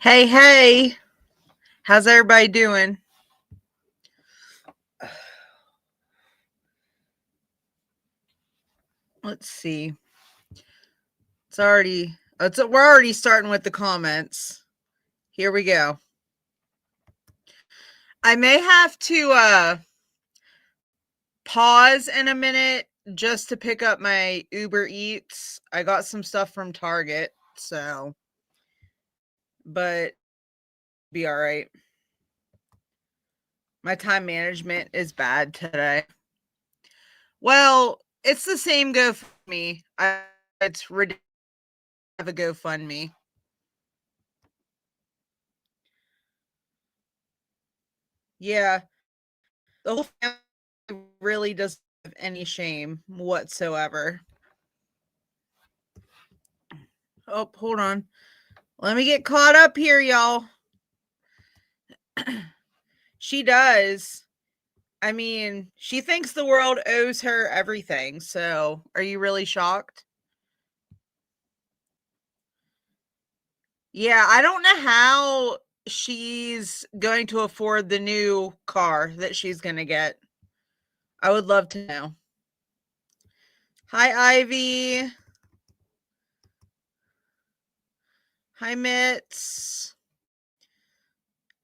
Hey, hey, how's everybody doing? Let's see. We're already starting with the comments. Here we go. I may have to pause in a minute just to pick up my Uber Eats. I got some stuff from Target, but be all right. My time management is bad today. Well, it's the same GoFundMe. It's ridiculous. Have a GoFundMe. Yeah, the whole family really doesn't have any shame whatsoever. Oh, hold on. Let me get caught up here, y'all. She does. I mean, she thinks the world owes her everything. So, are you really shocked? Yeah, I don't know how she's going to afford the new car that she's going to get. I would love to know. Hi, Ivy. Hi, Mitz.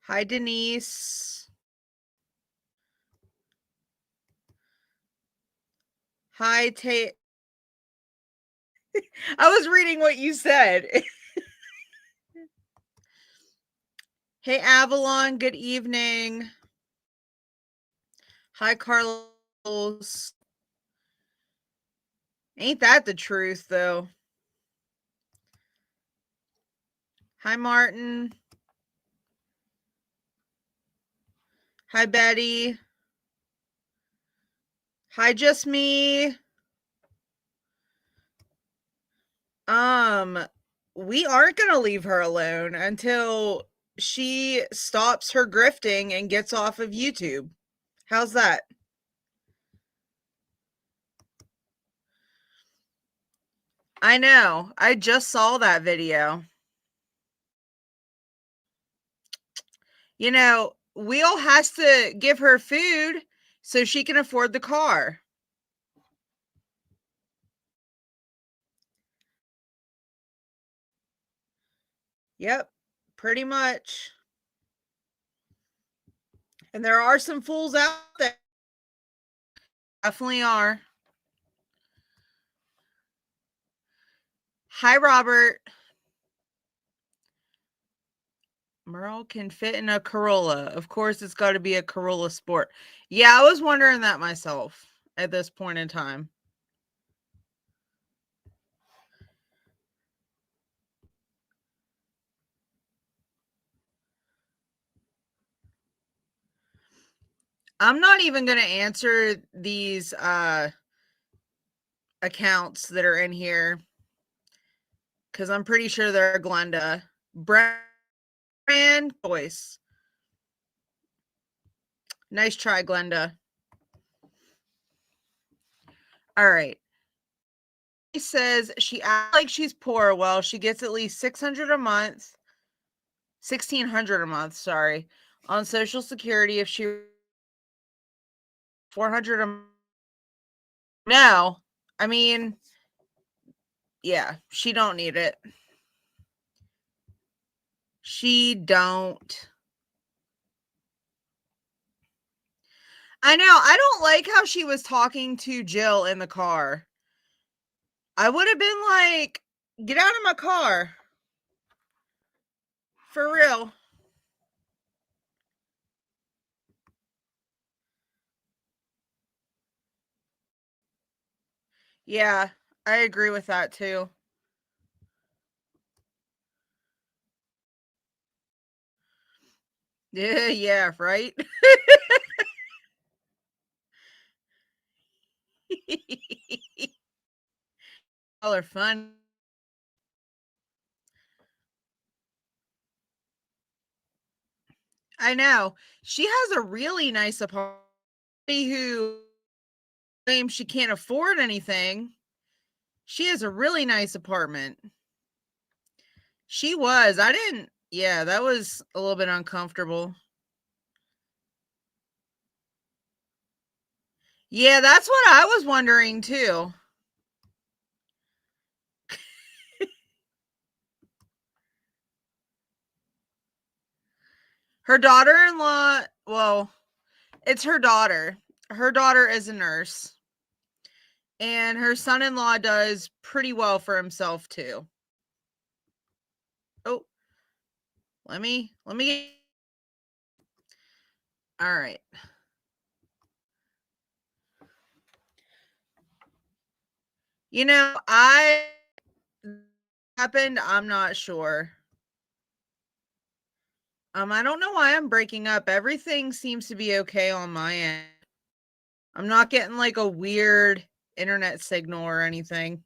Hi, Denise. Hi, Tate. I was reading what you said. Hey, Avalon. Good evening. Hi, Carlos. Ain't that the truth, though? Hi, Martin. Hi, Betty. Hi, just me. We aren't going to leave her alone until she stops her grifting and gets off of YouTube. How's that? I know. I just saw that video. You know, Wheel has to give her food so she can afford the car. Yep, pretty much. And there are some fools out there. Definitely are. Hi, Robert. Merle can fit in a Corolla. Of course, it's got to be a Corolla Sport. Yeah, I was wondering that myself at this point in time. I'm not even going to answer these accounts that are in here because I'm pretty sure they're Glenda. Brand voice. Nice try, Glenda. All right. She says she acts like she's poor. Well, she gets at least $600 a month, $1,600 a month, sorry, on Social Security. If she 400 a month. No, I mean, yeah, she don't need it. She don't. I know. I don't like how she was talking to Jill in the car. I would have been like, get out of my car. For real. Yeah, I agree with that too. Yeah, yeah, right? All are fun. I know. She has a really nice apartment. Who claims she can't afford anything. She has a really nice apartment. She was. I didn't. Yeah, that was a little bit uncomfortable. Yeah, that's what I was wondering too. Her daughter-in-law, well, it's her daughter. Her daughter is a nurse. And her son-in-law does pretty well for himself too. Oh, let me all right. I happened, I'm not sure. I don't know why I'm breaking up. Everything seems to be okay on my end. I'm not getting like a weird internet signal or anything.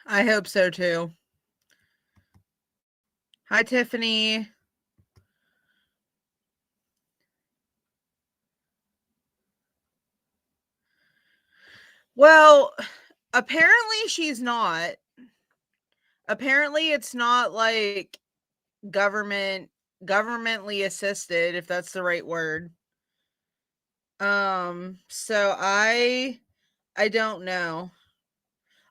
I hope so too. Hi, Tiffany. Well, apparently she's not. Apparently it's not like governmentally assisted, if that's the right word. So I don't know.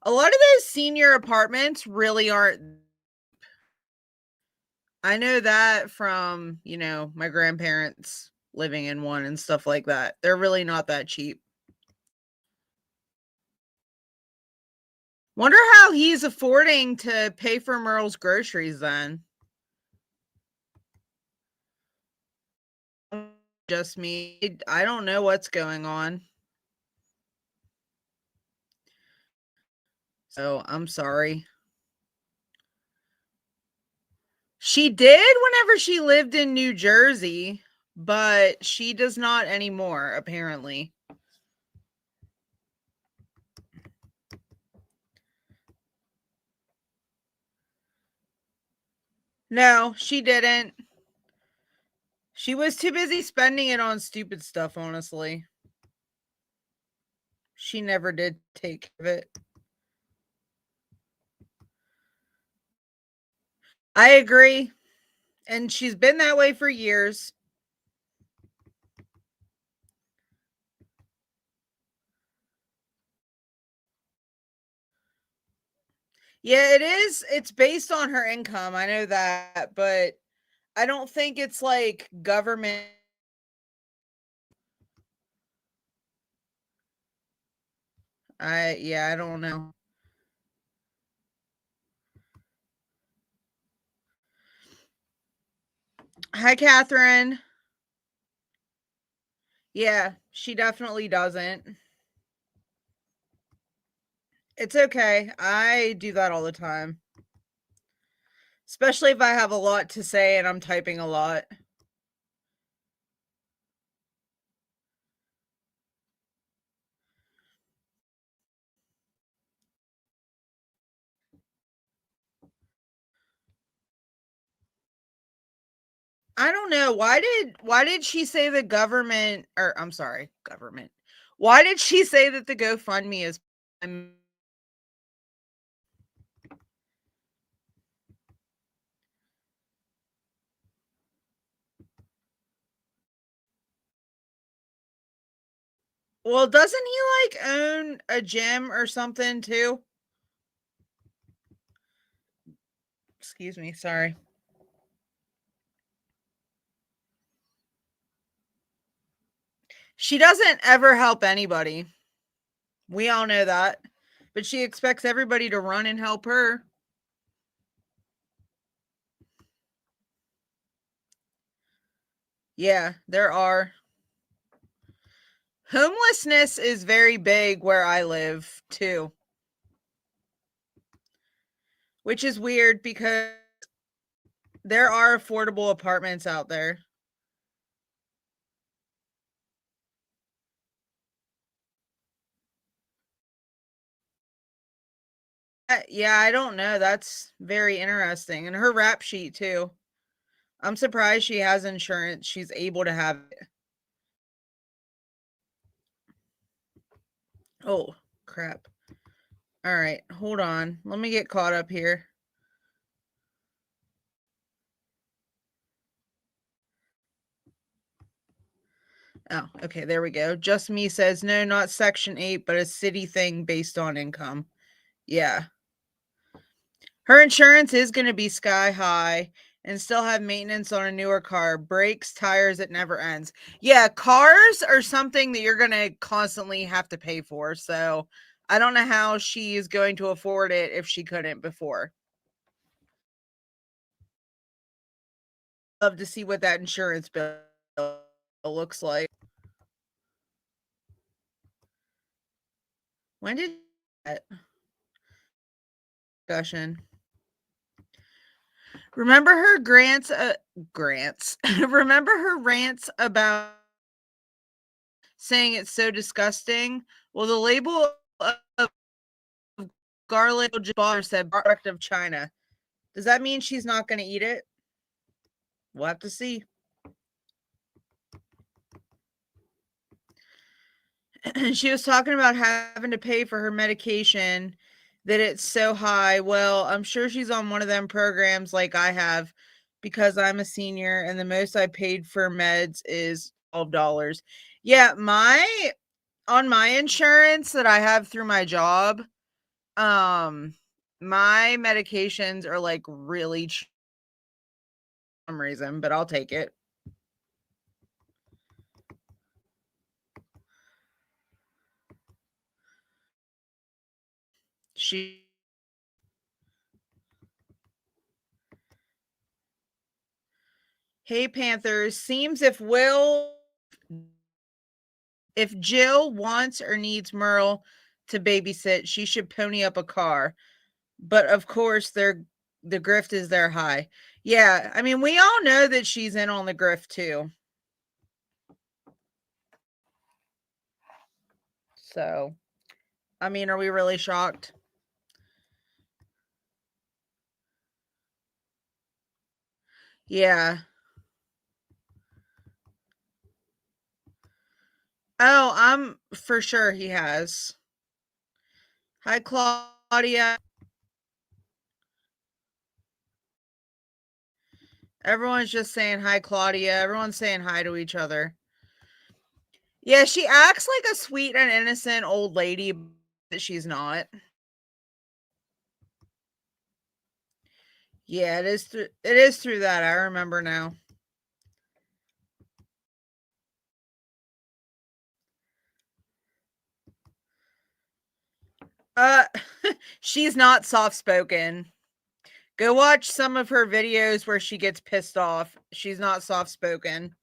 A lot of those senior apartments really aren't. I know that from, my grandparents living in one and stuff like that. They're really not that cheap. Wonder how he's affording to pay for Merle's groceries then. Just me. I don't know what's going on. So I'm sorry. She did whenever she lived in New Jersey, but she does not anymore, apparently. No, she didn't. She was too busy spending it on stupid stuff, honestly. She never did take care of it. I agree. And she's been that way for years. Yeah, it is. It's based on her income. I know that, but I don't think it's like government. I don't know. Hi, Catherine. Yeah, she definitely doesn't. It's okay. I do that all the time, especially if I have a lot to say and I'm typing a lot. I don't know. Why did she say the government, or I'm sorry, government. Why did she say that the GoFundMe is well, doesn't he like own a gym or something too? Excuse me, sorry. She doesn't ever help anybody. We all know that. But she expects everybody to run and help her. Yeah, there are. Homelessness is very big where I live too, which is weird because there are affordable apartments out there. Yeah, I don't know. That's very interesting. And her rap sheet too. I'm surprised she has insurance. She's able to have it. Oh, crap. All right, hold on. Let me get caught up here. Oh, okay, there we go. Just Me says, no, not Section 8, but a city thing based on income. Yeah. Her insurance is going to be sky high and still have maintenance on a newer car, brakes, tires, it never ends. Yeah, cars are something that you're going to constantly have to pay for. So I don't know how she is going to afford it if she couldn't before. Love to see what that insurance bill looks like. When did that discussion? Remember her grants. Remember her rants about saying it's so disgusting? Well, the label of garlic bar said product of China. Does that mean she's not going to eat it? We'll have to see. She was talking about having to pay for her medication, that it's so high. Well, I'm sure she's on one of them programs like I have, because I'm a senior and the most I paid for meds is $12. Yeah, on my insurance that I have through my job, my medications are like really cheap for some reason, but I'll take it. She Hey Panthers, seems if Jill wants or needs Merle to babysit, she should pony up a car. But of course, the grift is their high. Yeah, I mean, we all know that she's in on the grift too. So, I mean, are we really shocked? Yeah. Oh, I'm for sure he has. Hi, Claudia. Everyone's just saying hi, Claudia. Everyone's saying hi to each other. Yeah, she acts like a sweet and innocent old lady, but she's not. Yeah, it is through that. I remember now. Uh she's not soft spoken. Go watch some of her videos where she gets pissed off. She's not soft spoken.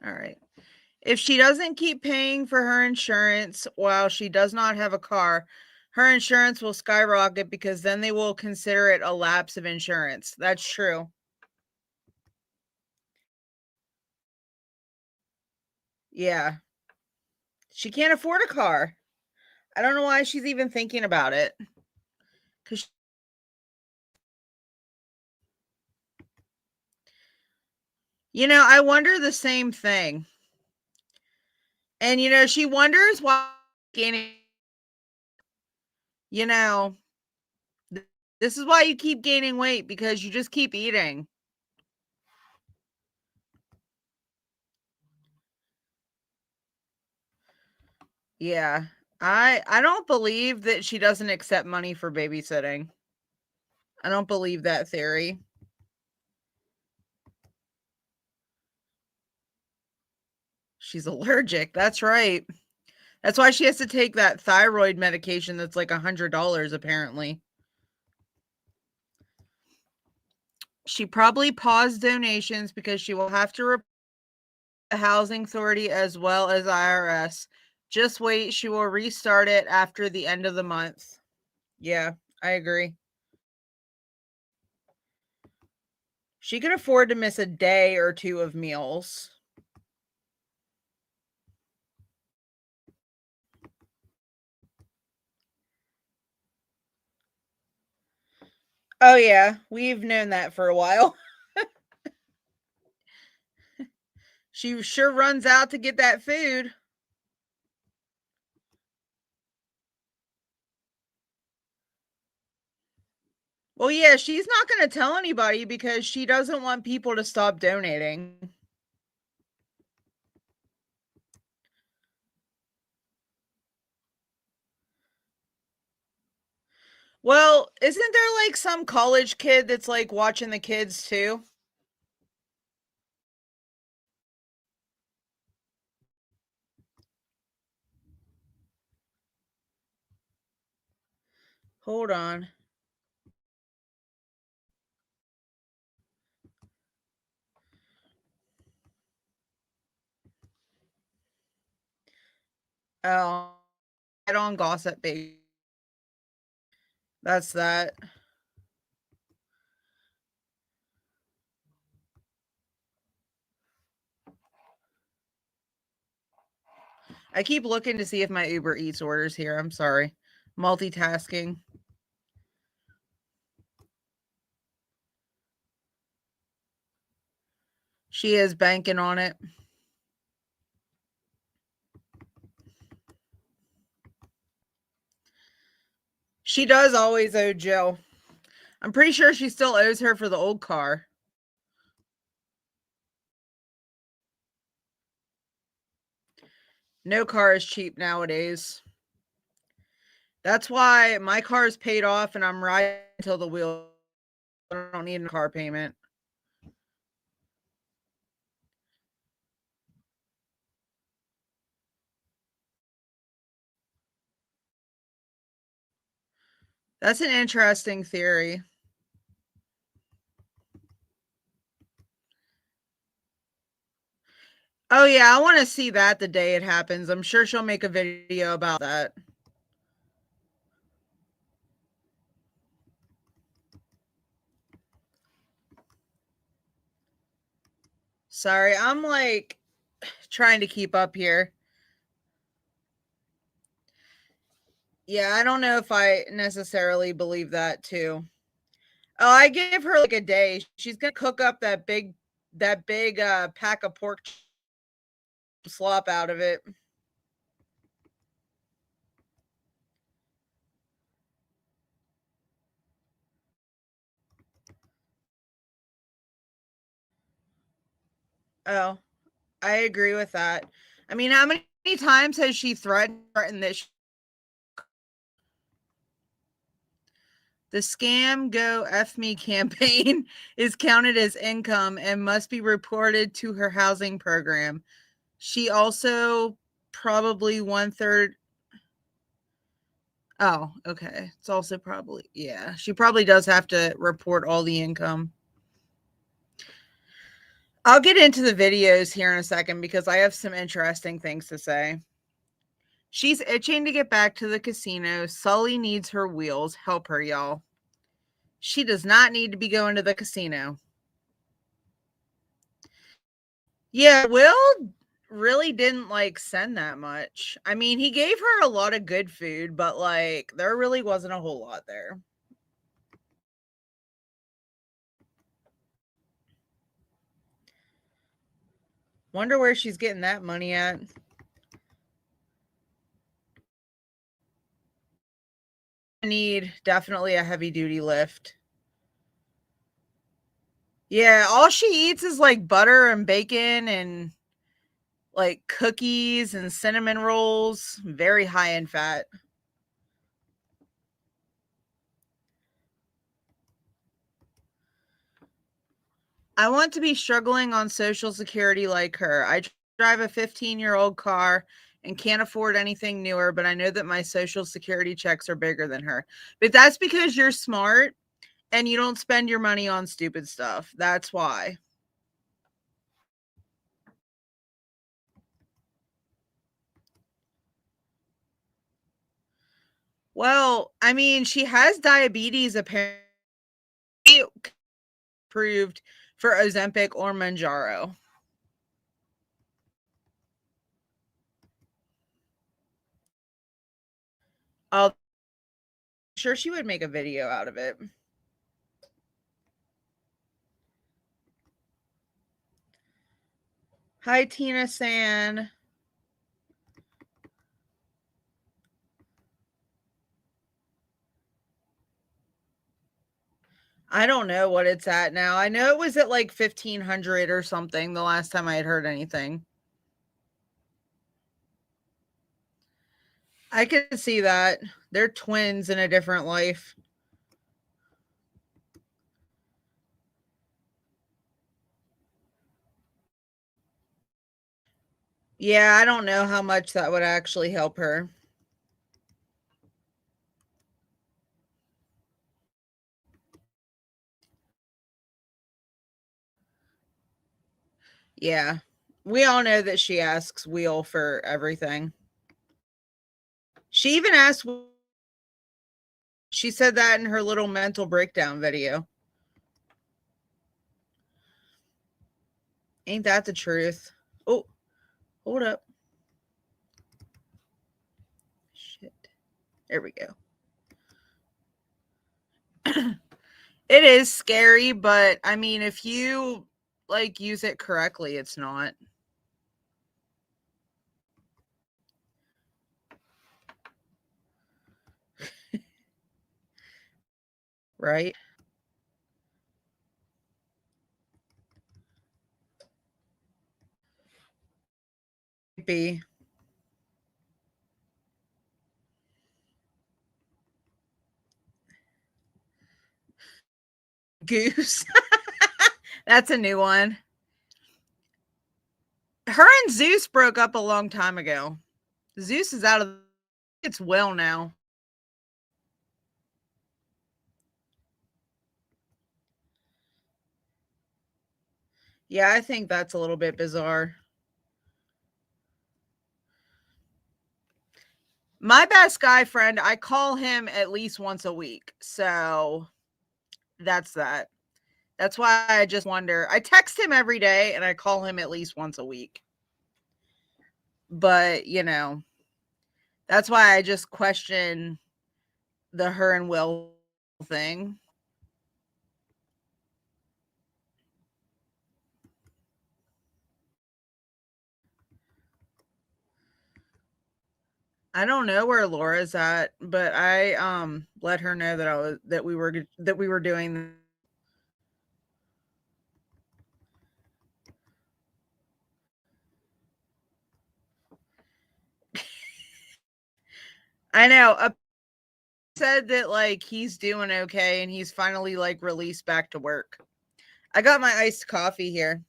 All right. If she doesn't keep paying for her insurance while she does not have a car, her insurance will skyrocket because then they will consider it a lapse of insurance. That's true. Yeah. She can't afford a car. I don't know why she's even thinking about it. Cuz I wonder the same thing. And she wonders why gaining, you know, this is why you keep gaining weight, because you just keep eating. Yeah. I don't believe that she doesn't accept money for babysitting. I don't believe that theory. She's allergic. That's right. That's why she has to take that thyroid medication that's like $100 apparently. She probably paused donations because she will have to report the housing authority as well as IRS. Just wait, she will restart it after the end of the month. Yeah, I agree. She can afford to miss a day or two of meals. Oh yeah, we've known that for a while. She sure runs out to get that food. Well, yeah, she's not gonna tell anybody because she doesn't want people to stop donating. Well, isn't there, like, some college kid that's, like, watching the kids too? Hold on. Oh, get on Gossip Baby. That's that. I keep looking to see if my Uber Eats order's here, I'm sorry. Multitasking. She is banking on it. She does always owe Jill. I'm pretty sure she still owes her for the old car. No car is cheap nowadays. That's why my car is paid off and I'm riding until the wheel. I don't need a car payment. That's an interesting theory. Oh, yeah, I want to see that the day it happens. I'm sure she'll make a video about that. Sorry, I'm like trying to keep up here. Yeah, I don't know if I necessarily believe that too. Oh, I give her like a day. She's gonna cook up that big pack of pork slop out of it. Oh, I agree with that. I mean, how many times has she threatened this? The Scam Go F Me campaign is counted as income and must be reported to her housing program. She also probably one third. Oh, okay. It's also probably, yeah. She probably does have to report all the income. I'll get into the videos here in a second because I have some interesting things to say. She's itching to get back to the casino. Sully needs her wheels. Help her, y'all. She does not need to be going to the casino. Yeah, Will really didn't like send that much. I mean, he gave her a lot of good food, but like there really wasn't a whole lot there. Wonder where she's getting that money at. Need definitely a heavy duty lift. Yeah, all she eats is like butter and bacon and like cookies and cinnamon rolls, very high in fat. I want to be struggling on Social Security like her. I drive a 15-year-old car and can't afford anything newer, but I know that my Social Security checks are bigger than her. But that's because you're smart and you don't spend your money on stupid stuff. That's why. Well, I mean, she has diabetes apparently approved for Ozempic or Manjaro. I'll sure she would make a video out of it. Hi, Tina San. I don't know what it's at now. I know it was at like 1,500 or something the last time I had heard anything. I could see that. They're twins in a different life. Yeah, I don't know how much that would actually help her. Yeah. We all know that she asks Wheel for everything. She even asked, she said that in her little mental breakdown video. Ain't that the truth? Oh, hold up. Shit. There we go. It is scary, but I mean, if you like use it correctly, it's not. Right? Be Goose. That's a new one. Her and Zeus broke up a long time ago. Zeus is out of it's well now. Yeah, I think that's a little bit bizarre. My best guy friend, I call him at least once a week. So that's that. That's why I just wonder. I text him every day and I call him at least once a week. But, that's why I just question the her and Will thing. I don't know where Laura's at, but I let her know that we were doing. I know. Said that like he's doing okay and he's finally like released back to work. I got my iced coffee here.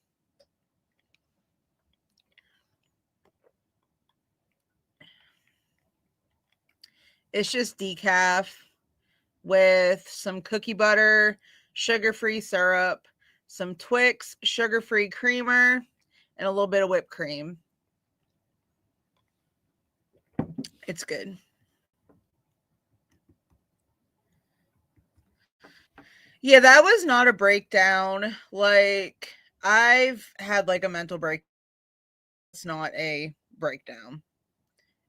It's just decaf with some cookie butter, sugar-free syrup, some Twix sugar-free creamer, and a little bit of whipped cream. It's good. Yeah, that was not a breakdown. Like I've had like a mental break. It's not a breakdown.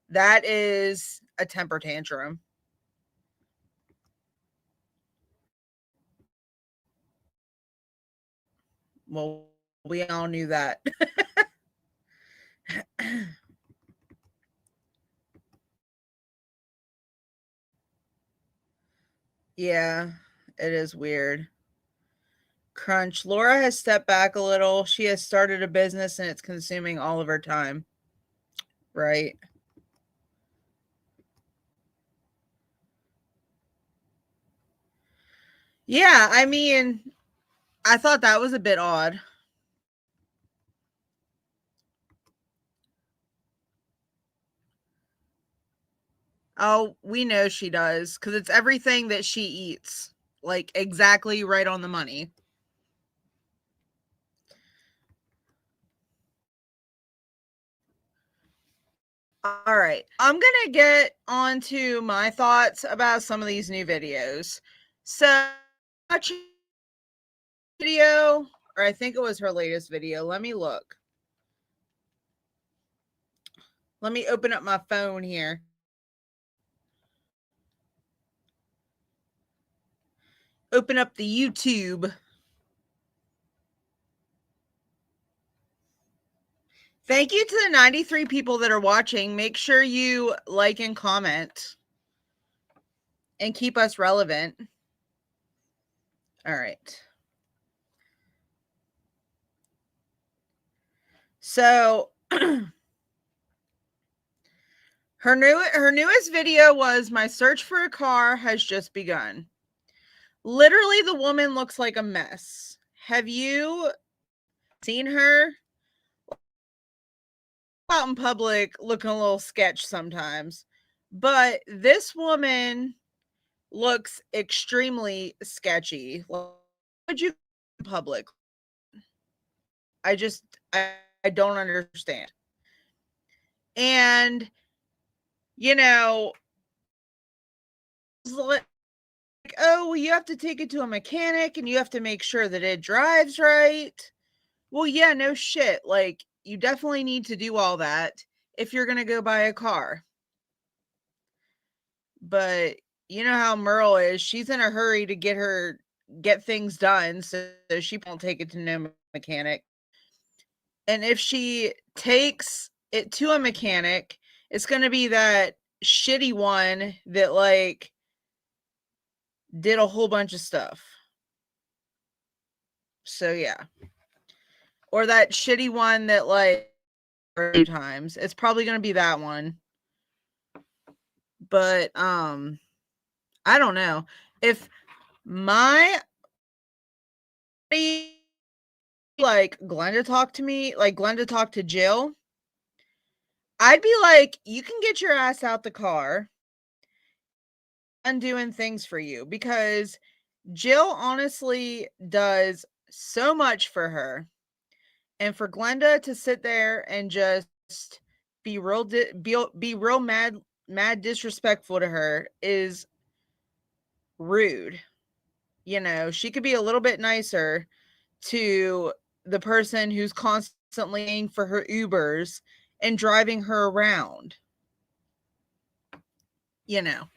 That is a temper tantrum. Well, we all knew that. Yeah, it is weird. Crunch. Laura has stepped back a little. She has started a business and it's consuming all of her time. Right. Yeah, I mean, I thought that was a bit odd. Oh, we know she does because it's everything that she eats. Like exactly right on the money. All right. I'm going to get on to my thoughts about some of these new videos. So, watching video, or I think it was her latest video. Let me look. Let me open up my phone here. Open up the YouTube. Thank you to the 93 people that are watching. Make sure you like and comment and keep us relevant. All right. So her newest video was my search for a car has just begun. Literally, the woman looks like a mess. Have you seen her out in public looking a little sketch sometimes? But this woman looks extremely sketchy. Why would you in public? I just I don't understand. And you know, like, oh, well, you have to take it to a mechanic and you have to make sure that it drives right. Well, yeah, no shit. Like, you definitely need to do all that if you're going to go buy a car. But you know how Merle is. She's in a hurry to get things done so she won't take it to no mechanic. And if she takes it to a mechanic, it's going to be that shitty one that like did a whole bunch of stuff. So yeah. Or that shitty one that like a few times. It's probably going to be that one. But I don't know. If my like Glenda talked to me, like Glenda talked to Jill, I'd be like, you can get your ass out the car and doing things for you, because Jill honestly does so much for her. And for Glenda to sit there and just be real mad disrespectful to her is rude. You know, she could be a little bit nicer to the person who's constantly paying for her Ubers and driving her around. You know,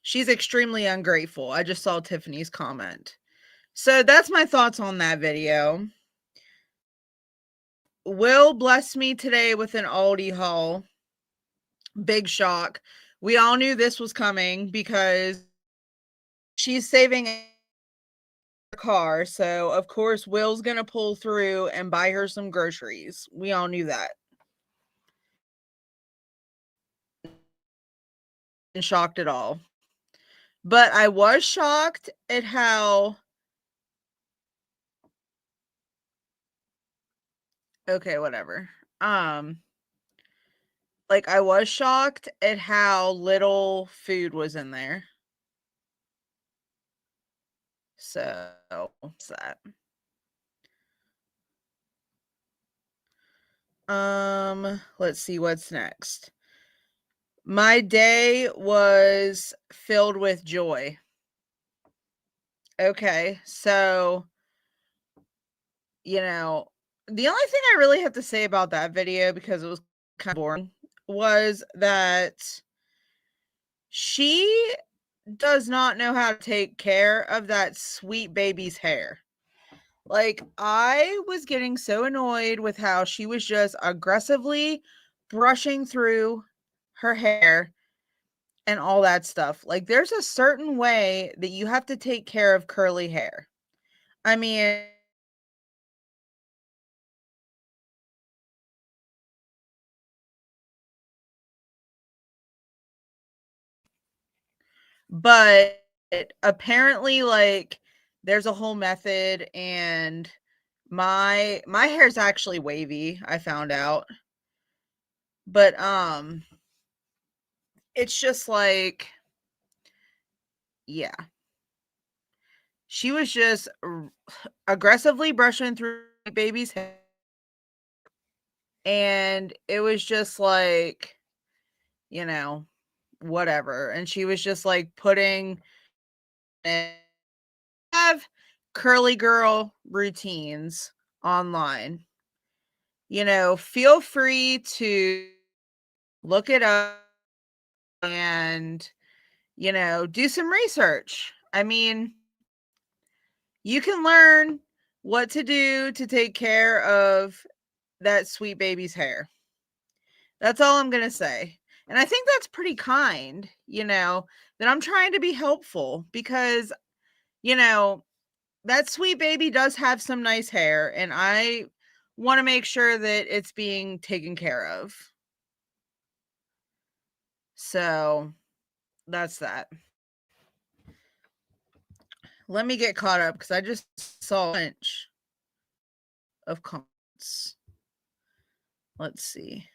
she's extremely ungrateful. I just saw Tiffany's comment. So that's my thoughts on that video. Will blessed me today with an Aldi haul. Big shock. We all knew this was coming because she's saving a car. So, of course, Will's going to pull through and buy her some groceries. We all knew that. And shocked at all. But I was shocked at how okay, whatever. Like I was shocked at how little food was in there. So, what's that? Let's see what's next. My day was filled with joy. Okay, so, you know, the only thing I really have to say about that video, because it was kind of boring, was that she does not know how to take care of that sweet baby's hair. Like, I was getting so annoyed with how she was just aggressively brushing through her hair and all that stuff. Like, there's a certain way that you have to take care of curly hair. I mean, but apparently, like, there's a whole method, and my hair's actually wavy, I found out. But it's just like, yeah. She was just aggressively brushing through baby's hair, and it was just like, you know, whatever. And she was just like putting have curly girl routines online. You know, feel free to look it up and, you know, do some research. I mean, you can learn what to do to take care of that sweet baby's hair. That's all I'm going to say. And I think that's pretty kind, that I'm trying to be helpful because, you know, that sweet baby does have some nice hair, and I want to make sure that it's being taken care of. So that's that. Let me get caught up because I just saw a bunch of comments. Let's see.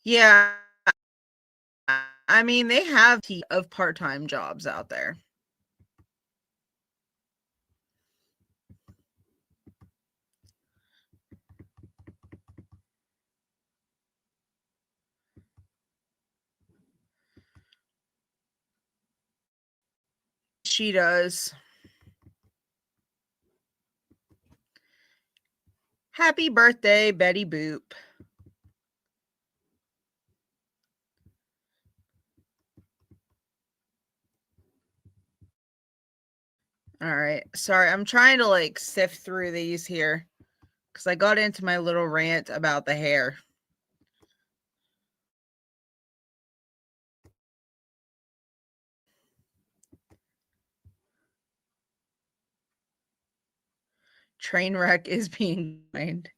Yeah, I mean, they have of part-time jobs out there. She does. Happy birthday, Betty Boop. All right. Sorry, I'm trying to like sift through these here because I got into my little rant about the hair. Trainwreck is being kind.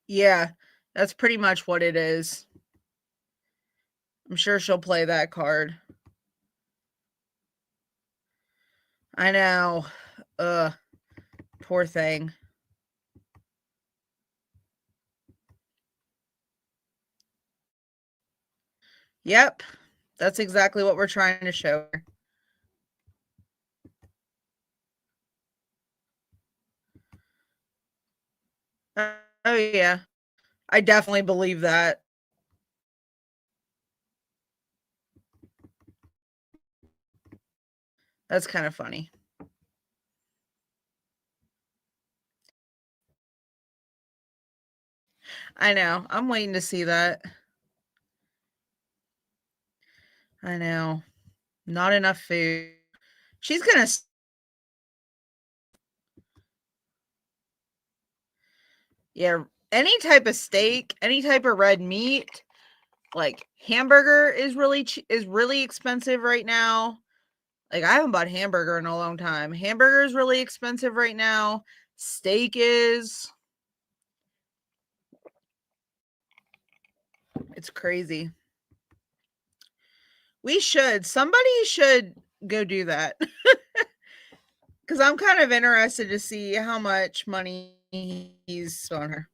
Yeah, that's pretty much what it is. I'm sure she'll play that card. I know. Poor thing. Yep. That's exactly what we're trying to show her. Oh yeah. I definitely believe that. That's kind of funny. I know. I'm waiting to see that. I know. Not enough food. She's going to yeah, any type of steak, any type of red meat, like hamburger is really expensive right now. Like I haven't bought hamburger in a long time. Hamburger is really expensive right now. Steak is. It's crazy. Somebody should go do that. Because I'm kind of interested to see how much money he's on her.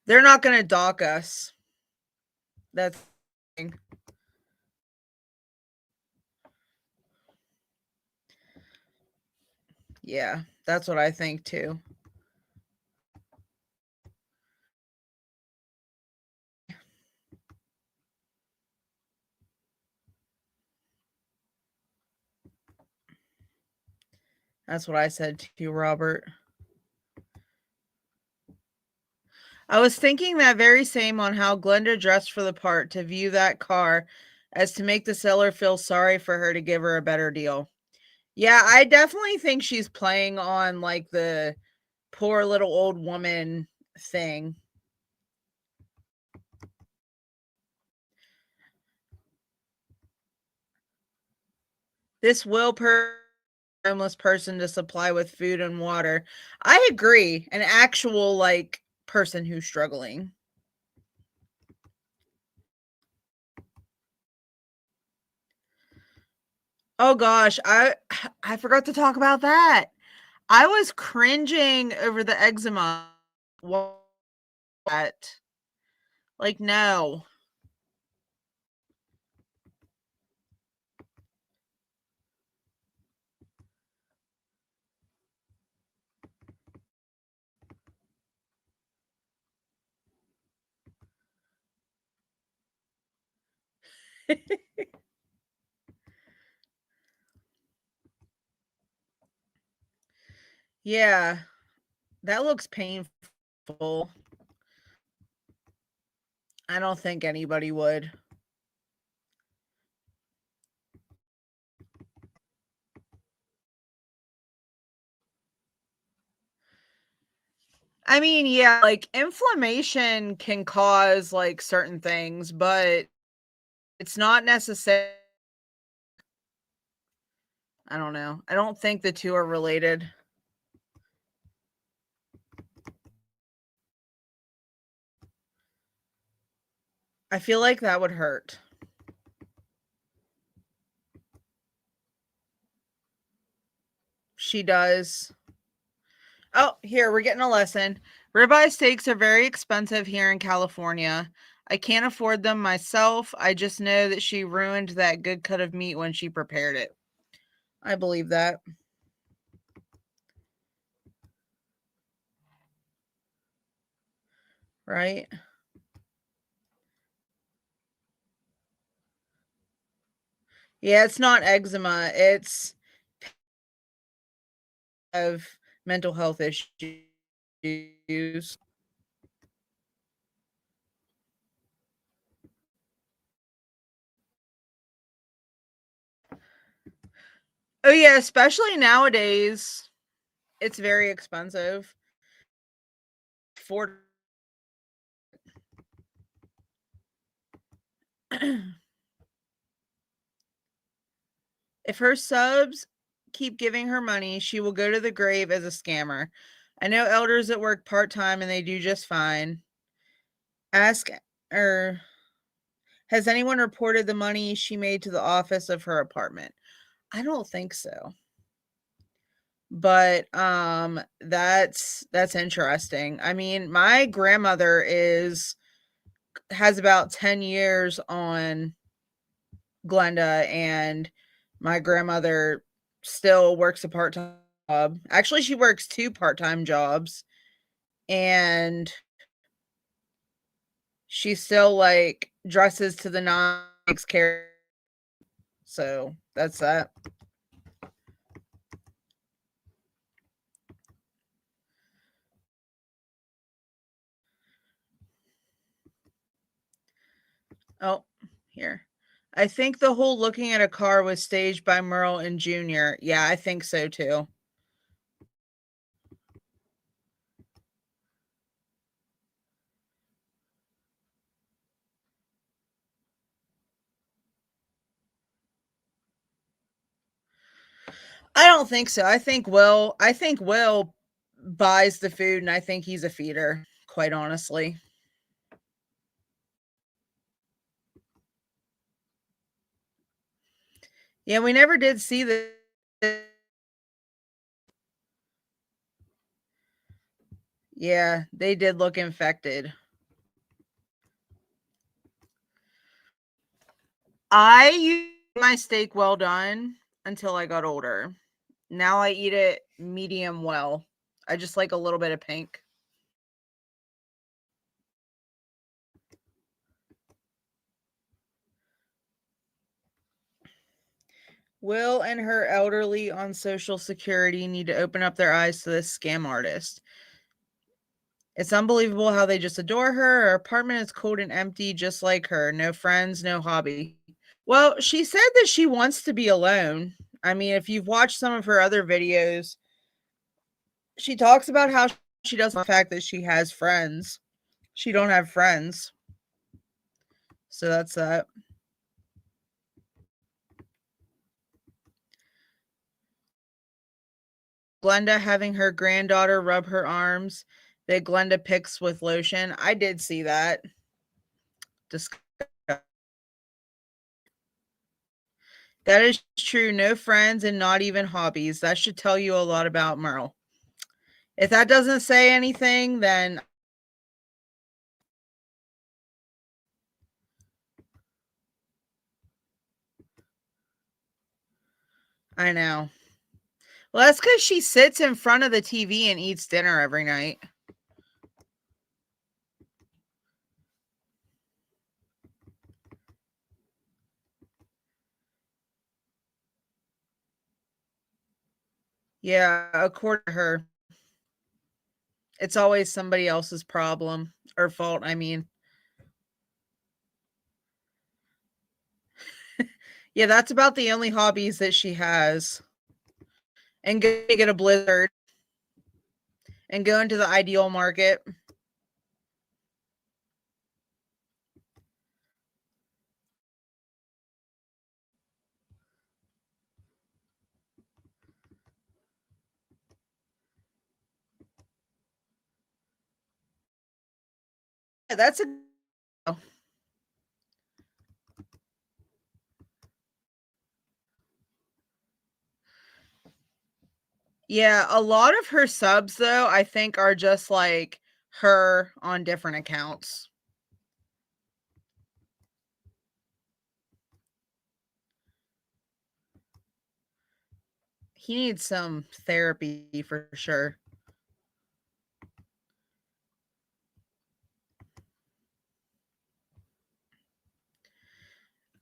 They're not going to dock us. That's the thing. Yeah, that's what I think too. That's what I said to you, Robert. I was thinking that very same on how Glenda dressed for the part to view that car as to make the seller feel sorry for her to give her a better deal. Yeah, I definitely think she's playing on like the poor little old woman thing. This homeless person to supply with food and water. I agree. An actual like person who's struggling. Oh gosh, I forgot to talk about that. I was cringing over the eczema. What? Like no. Yeah, that looks painful. I don't think anybody would. I mean, yeah, like inflammation can cause like certain things, but it's not necessary. I don't know. I don't think the two are related. I feel like that would hurt. She does. Oh, here, we're getting a lesson. Ribeye steaks are very expensive here in California. I can't afford them myself. I just know that she ruined that good cut of meat when she prepared it. I believe that. Right? Yeah, it's not eczema. It's of mental health issues. Oh yeah, especially nowadays, it's very expensive. For if her subs keep giving her money, she will go to the grave as a scammer. I know elders that work part-time and they do just fine. Ask or has anyone reported the money she made to the office of her apartment? I don't think so. But that's interesting. I mean, my grandmother has about 10 years on Glenda, and my grandmother still works a part-time job. Actually, she works two part-time jobs, and she still like dresses to the nines, takes care. So that's that. Oh, here. I think the whole looking at a car was staged by Merle and Junior. Yeah, I think so too. I don't think so. I think Will buys the food and I think he's a feeder, quite honestly. Yeah, we never did see the yeah, they did look infected. I used my steak well done until I got older. Now I eat it medium well. I just like a little bit of pink. Will and her elderly on Social Security need to open up their eyes to this scam artist. It's unbelievable how they just adore her. Her apartment is cold and empty, just like her. No friends, no hobby. Well, she said that she wants to be alone. I mean, if you've watched some of her other videos, she talks about how she doesn't like the fact that she has friends. She don't have friends. So that's that. Glenda having her granddaughter rub her arms that Glenda picks with lotion. I did see that. Disgusting. That is true. No friends and not even hobbies. That should tell you a lot about Merle. If that doesn't say anything, then I know. Well, that's because she sits in front of the TV and eats dinner every night. Yeah, according to her, it's always somebody else's problem or fault, I mean. Yeah, that's about the only hobbies that she has. And go to get a blizzard and go into the ideal market. Yeah, that's a yeah, a lot of her subs though, I think are just like her on different accounts. He needs some therapy for sure.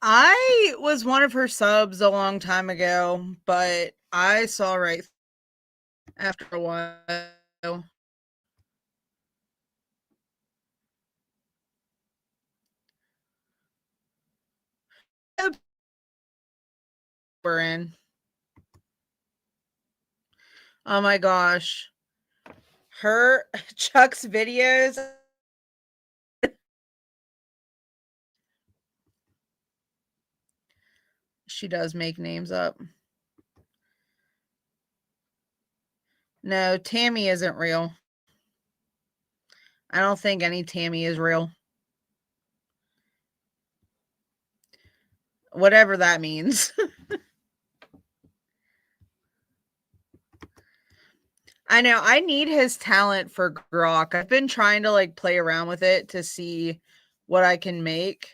I was one of her subs a long time ago, but I saw right after a while. We're in. Oh my gosh. Her Chuck's videos. She does make names up. No, Tammy isn't real. I don't think any Tammy is real. Whatever that means. I know. I need his talent for grok. I've been trying to like play around with it to see what I can make,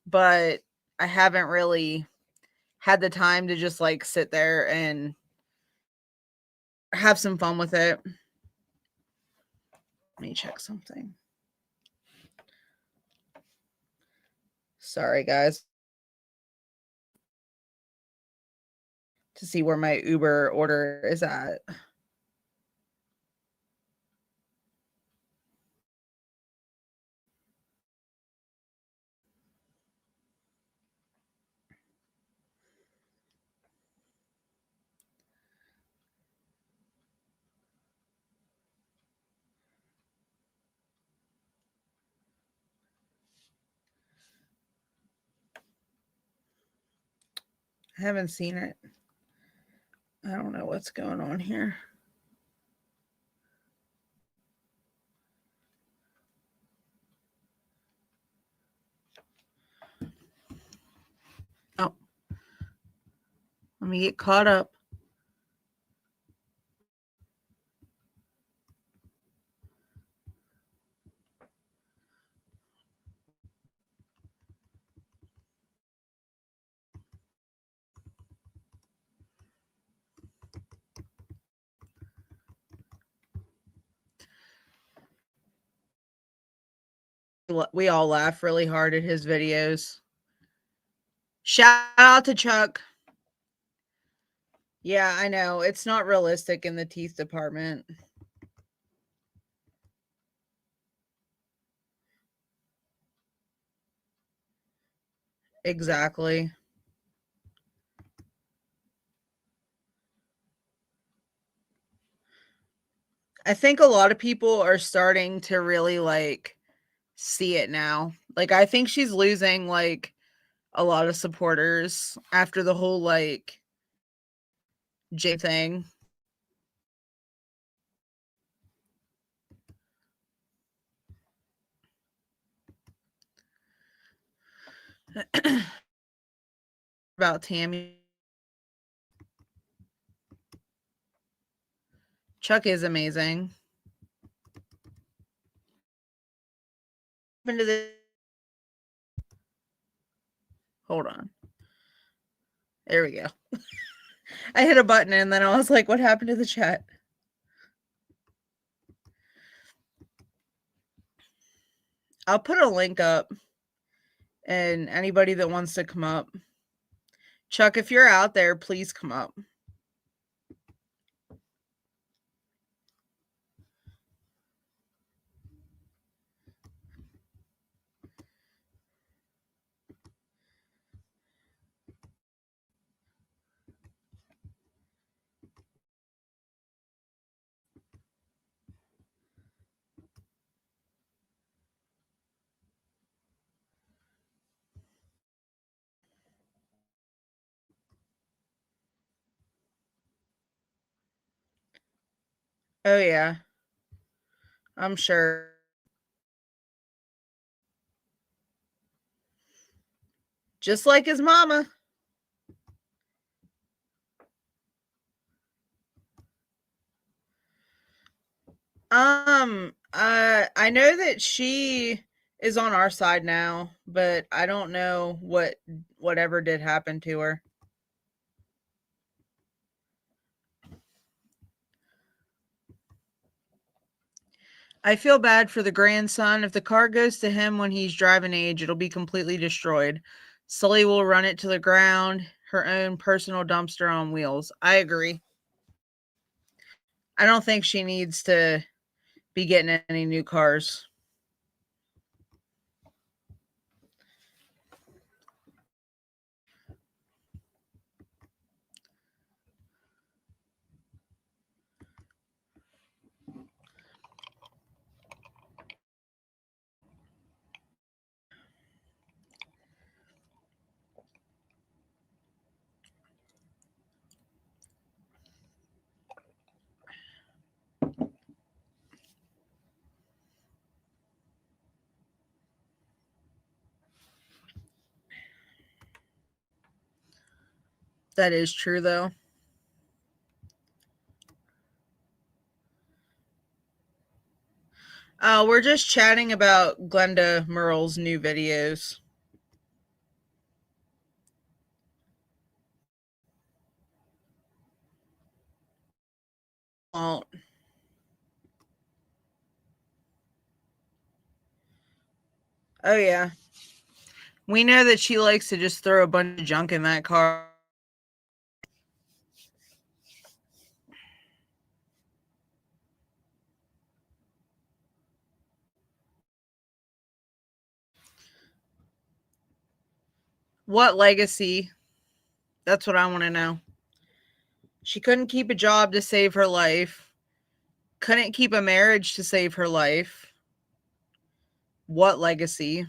but I haven't really had the time to just like sit there and have some fun with it. Let me check something. Sorry, guys. To see where my Uber order is at. I haven't seen it. I don't know what's going on here. Oh, let me get caught up. We all laugh really hard at his videos. Shout out to Chuck. Yeah, I know. It's not realistic in the teeth department. Exactly. I think a lot of people are starting to really like see it now. Like I think she's losing like a lot of supporters after the whole like J thing. About Tammy. Chuck is amazing. Into the hold on. There we go. I hit a button and then I was like, what happened to the chat? I'll put a link up and anybody that wants to come up. Chuck, if you're out there, please come up. Oh, yeah. I'm sure. Just like his mama. I know that she is on our side now, but I don't know whatever did happen to her. I feel bad for the grandson. If the car goes to him when he's driving age, it'll be completely destroyed. Sully will run it to the ground, her own personal dumpster on wheels. I agree. I don't think she needs to be getting any new cars. That is true, though. We're just chatting about Glenda Merle's new videos. Well, oh yeah. We know that she likes to just throw a bunch of junk in that car. What legacy? That's what I want to know. She couldn't keep a job to save her life, couldn't keep a marriage to save her life. What legacy?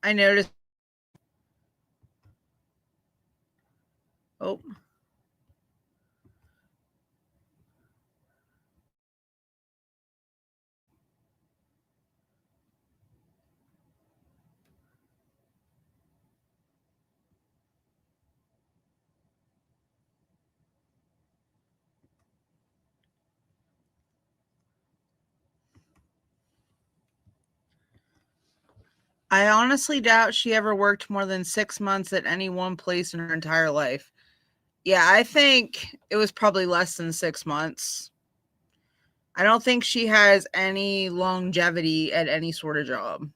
I noticed. Oh, I honestly doubt she ever worked more than 6 months at any one place in her entire life. Yeah, I think it was probably less than 6 months. I don't think she has any longevity at any sort of job.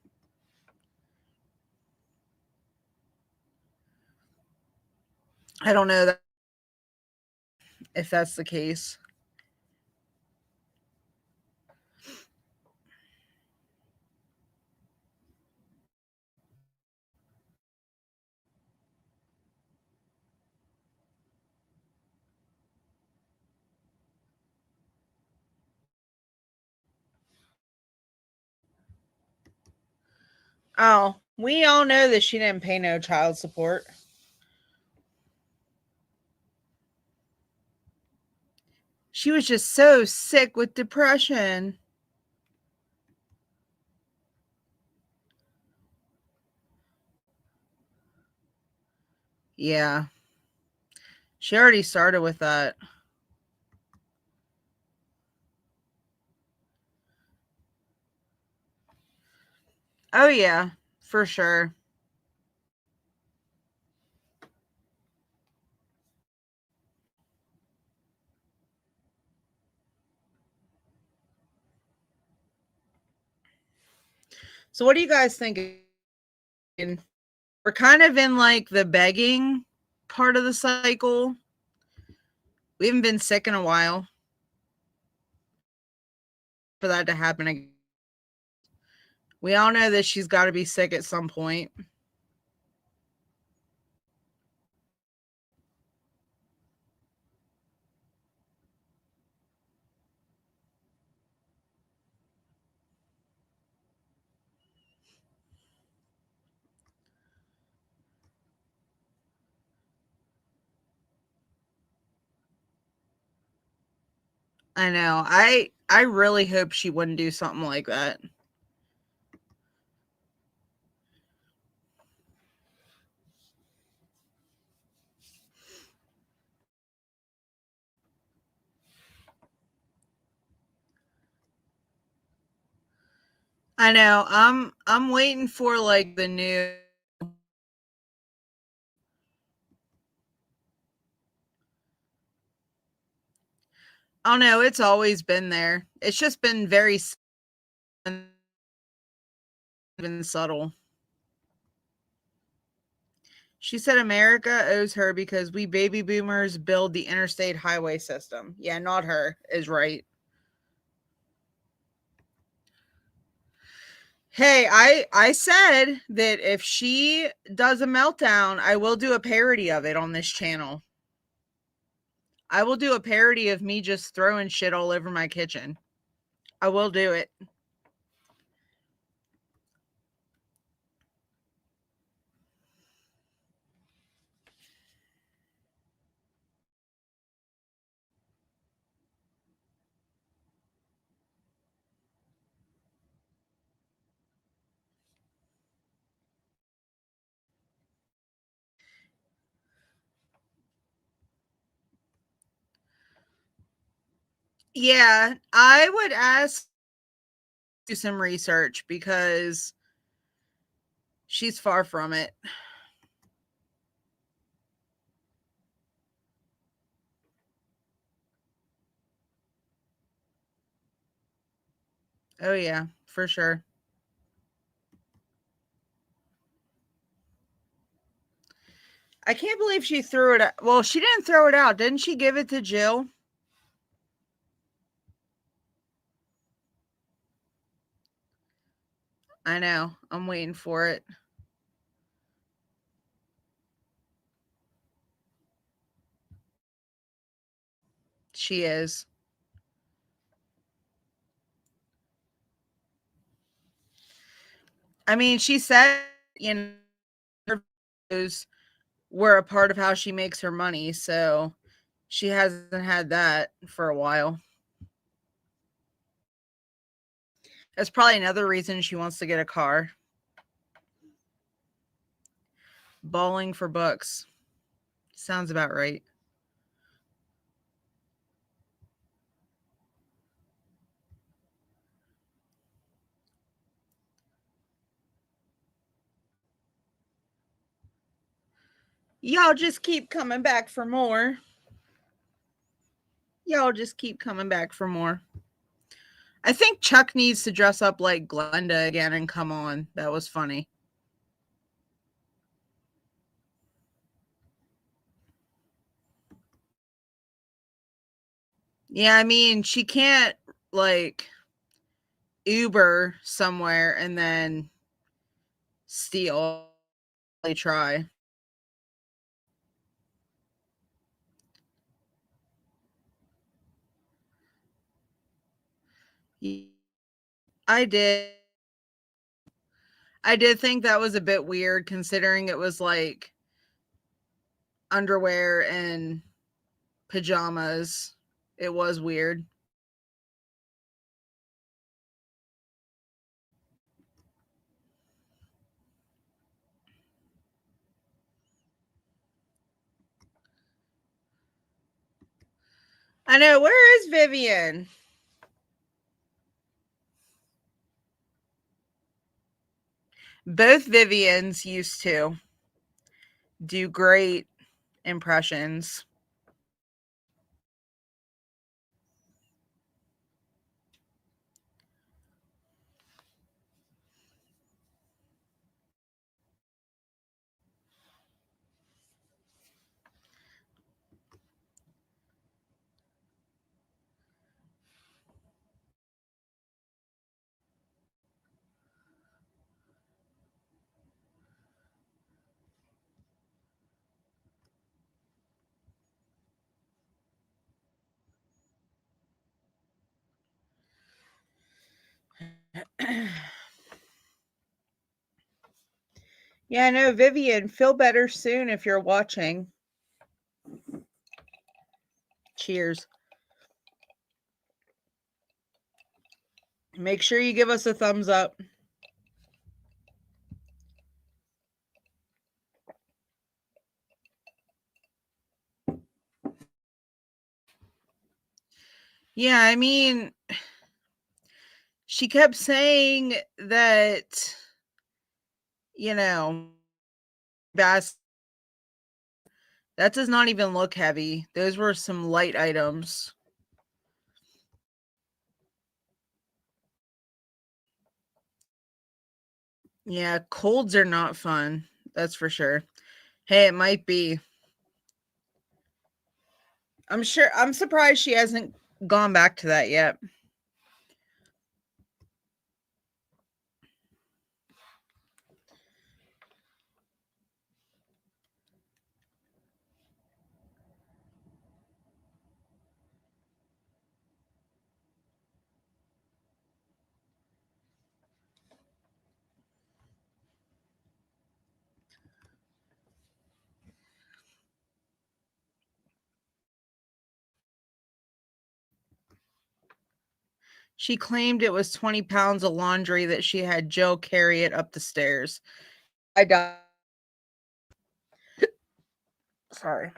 I don't know that if that's the case. Oh, we all know that she didn't pay no child support. She was just so sick with depression. Yeah, she already started with that. Oh, yeah, for sure. So, what do you guys think? We're kind of in like the begging part of the cycle. We haven't been sick in a while for that to happen again. We all know that she's got to be sick at some point. I know. I really hope she wouldn't do something like that. I know. I'm waiting for like the new. Oh no, it's always been there. It's just been very been subtle. She said America owes her because we baby boomers build the interstate highway system. Yeah, not her is right. Hey, I said that if she does a meltdown, I will do a parody of it on this channel. I will do a parody of me just throwing shit all over my kitchen. I will do it. Yeah, I would ask do some research because she's far from it. Oh yeah, for sure. I can't believe she threw it out. Well, she didn't throw it out. Didn't she give it to Jill? I know. I'm waiting for it. She is. I mean, she said, you know, her videos were a part of how she makes her money. So she hasn't had that for a while. That's probably another reason she wants to get a car. Bawling for books. Sounds about right. Y'all just keep coming back for more. Y'all just keep coming back for more. I think Chuck needs to dress up like Glenda again and come on. That was funny. Yeah, I mean, she can't like Uber somewhere and then steal. Try. I did. I did think that was a bit weird considering it was like underwear and pajamas. It was weird. I know. Where is Vivian? Both Vivians used to do great impressions. Yeah, no, Vivian, feel better soon if you're watching. Cheers. Make sure you give us a thumbs up. Yeah, I mean, she kept saying that, you know, bass that does not even look heavy. Those were some light items. Yeah, colds are not fun. That's for sure. Hey, it might be. I'm surprised she hasn't gone back to that yet. She claimed it was 20 pounds of laundry that she had Joe carry it up the stairs. I died. Sorry.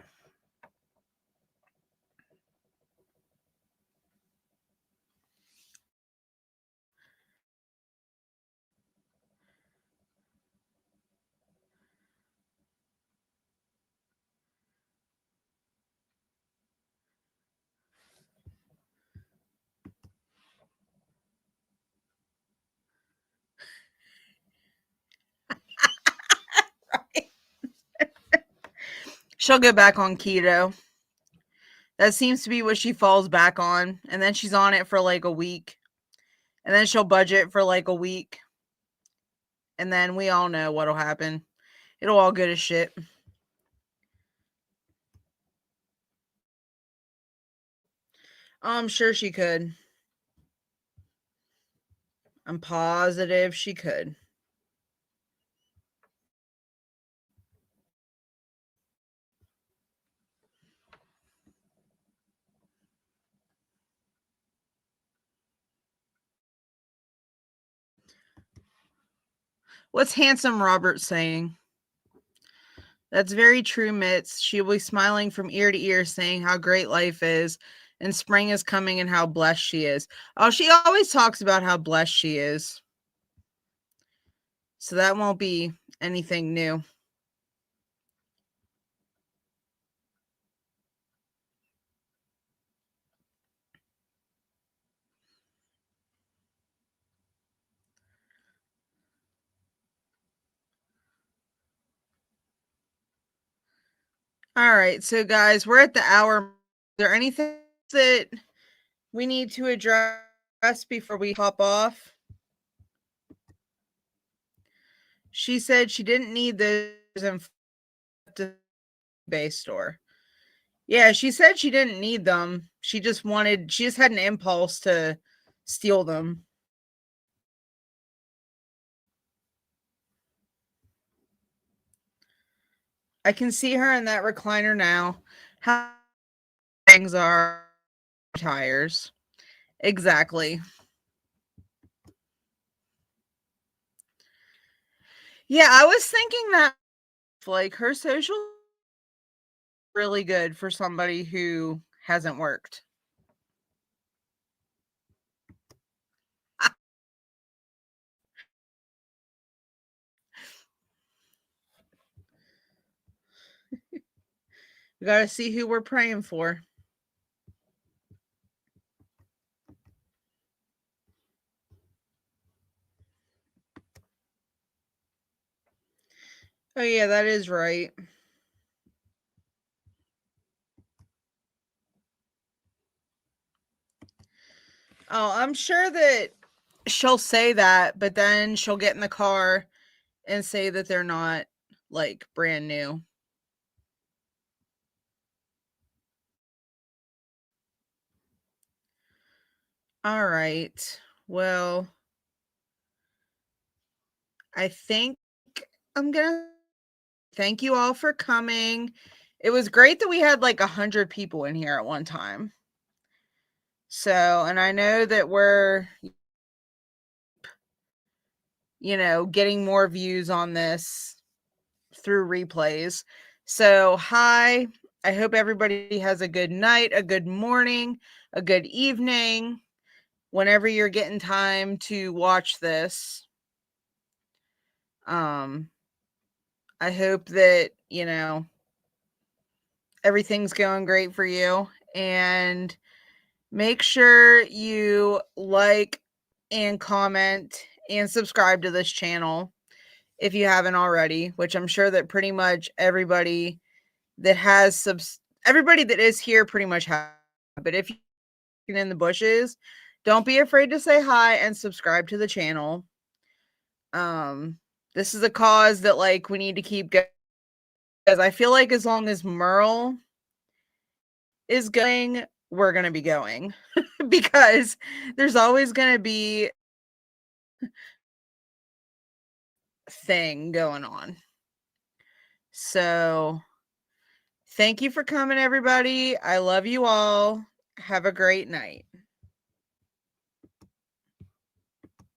She'll go back on keto. That seems to be what she falls back on. And then she's on it for like a week. And then she'll budget for like a week. And then we all know what'll happen. It'll all go to shit. I'm sure she could. I'm positive she could. What's Handsome Robert saying? That's very true, Mitts. She'll be smiling from ear to ear, saying how great life is, and spring is coming and how blessed she is. Oh, she always talks about how blessed she is. So that won't be anything new. All right, so guys, we're at the hour. Is there anything that we need to address before we hop off? She said she didn't need those in the eBay store. Yeah, she said she didn't need them. She just had an impulse to steal them. I can see her in that recliner now. How things are tires. Exactly. Yeah, I was thinking that like her social really good for somebody who hasn't worked. We got to see who we're praying for. Oh yeah, that is right. Oh, I'm sure that she'll say that, but then she'll get in the car and say that they're not like brand new. All right. Well, I think I'm gonna thank you all for coming. It was great that we had like 100 people in here at one time. So, and I know that we're, getting more views on this through replays. So, hi. I hope everybody has a good night, a good morning, a good evening, whenever you're getting time to watch this. I hope that, everything's going great for you, and make sure you like and comment and subscribe to this channel if you haven't already, which I'm sure that pretty much everybody that everybody that is here pretty much have. But if you're in the bushes, don't be afraid to say hi and subscribe to the channel. This is a cause that like we need to keep going, because I feel like as long as Merle is going, we're going to be going because there's always going to be thing going on. So thank you for coming, everybody. I love you all. Have a great night.